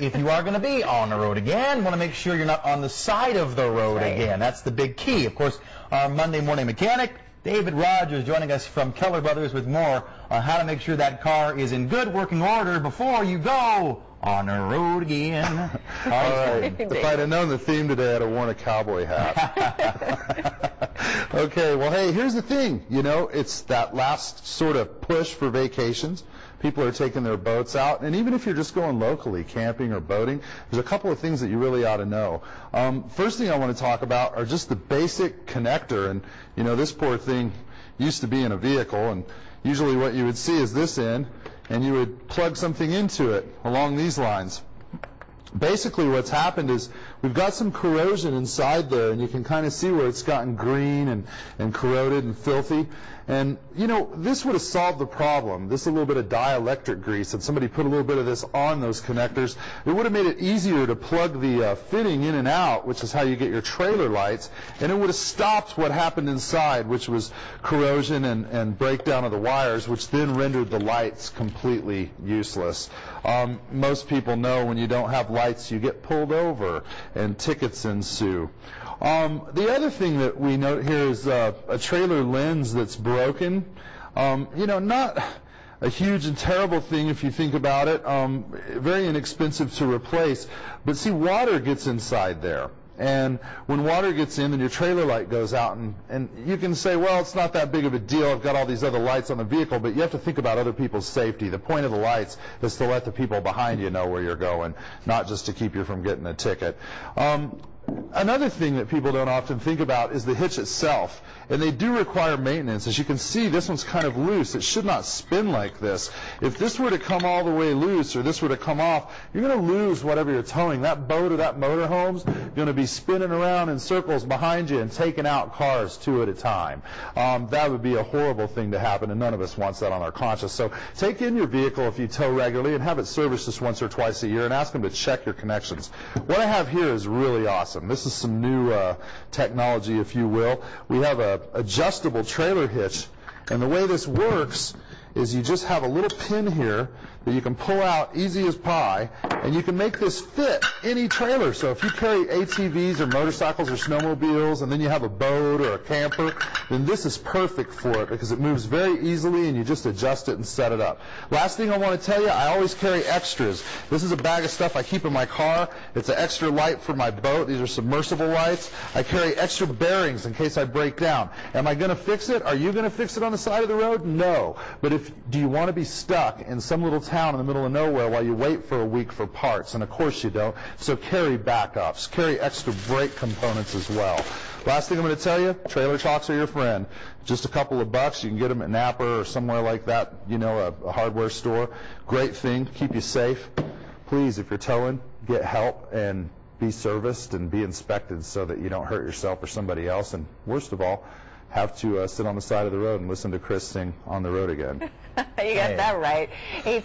if you are going to be on the road again, want to make sure you're not on the side of the road again. That's the big key. Of course, our Monday morning mechanic, David Rogers, joining us from Keller Brothers with more on how to make sure that car is in good working order before you go on the road again. All right. If I'd have known the theme today, I'd have worn a cowboy hat. Okay, well, hey, here's the thing. You know, it's that last sort of push for vacations. People are taking their boats out, and even if you're just going locally, camping or boating, there's a couple of things that you really ought to know. First thing I want to talk about are just the basic connector, and you know, this poor thing used to be in a vehicle, and usually what you would see is this end, and you would plug something into it along these lines. Basically what's happened is we've got some corrosion inside there, and you can kind of see where it's gotten green and corroded and filthy. And, you know, this would have solved the problem. This is a little bit of dielectric grease, and somebody put a little bit of this on those connectors. It would have made it easier to plug the fitting in and out, which is how you get your trailer lights, and it would have stopped what happened inside, which was corrosion and breakdown of the wires, which then rendered the lights completely useless. Most people know when you don't have lights, you get pulled over, and tickets ensue. The other thing that we note here is a trailer lens that's broken. You know, not a huge and terrible thing if you think about it. Very inexpensive to replace. But see, water gets inside there. And when water gets in, then your trailer light goes out, and you can say, well, it's not that big of a deal. I've got all these other lights on the vehicle, but you have to think about other people's safety. The point of the lights is to let the people behind you know where you're going, not just to keep you from getting a ticket. Another thing that people don't often think about is the hitch itself, and they do require maintenance. As you can see, this one's kind of loose. It should not spin like this. If this were to come all the way loose, or this were to come off, you're going to lose whatever you're towing. That boat or that motorhome's going to be spinning around in circles behind you and taking out cars two at a time. That would be a horrible thing to happen, and none of us wants that on our conscience. So take in your vehicle if you tow regularly and have it serviced just once or twice a year, and ask them to check your connections. What I have here is really awesome. This is some new technology, if you will. We have a adjustable trailer hitch, and the way this works is you just have a little pin here that you can pull out easy as pie, and you can make this fit any trailer. So if you carry ATVs or motorcycles or snowmobiles, and then you have a boat or a camper, then this is perfect for it because it moves very easily, and you just adjust it and set it up. Last thing I want to tell you, I always carry extras. This is a bag of stuff I keep in my car. It's an extra light for my boat. These are submersible lights. I carry extra bearings in case I break down. Am I going to fix it? Are you going to fix it on the side of the road? No. But do you want to be stuck in some little town in the middle of nowhere while you wait for a week for parts? And of course you don't. So carry backups. Carry extra brake components as well. Last thing I'm going to tell you, trailer chocks are your friend. Just a couple of bucks. You can get them at Napa or somewhere like that, you know, a hardware store. Great thing. Keep you safe. Please, if you're towing, get help and be serviced and be inspected so that you don't hurt yourself or somebody else. And worst of all, have to sit on the side of the road and listen to Chris sing On the Road Again. You got that right. Hey,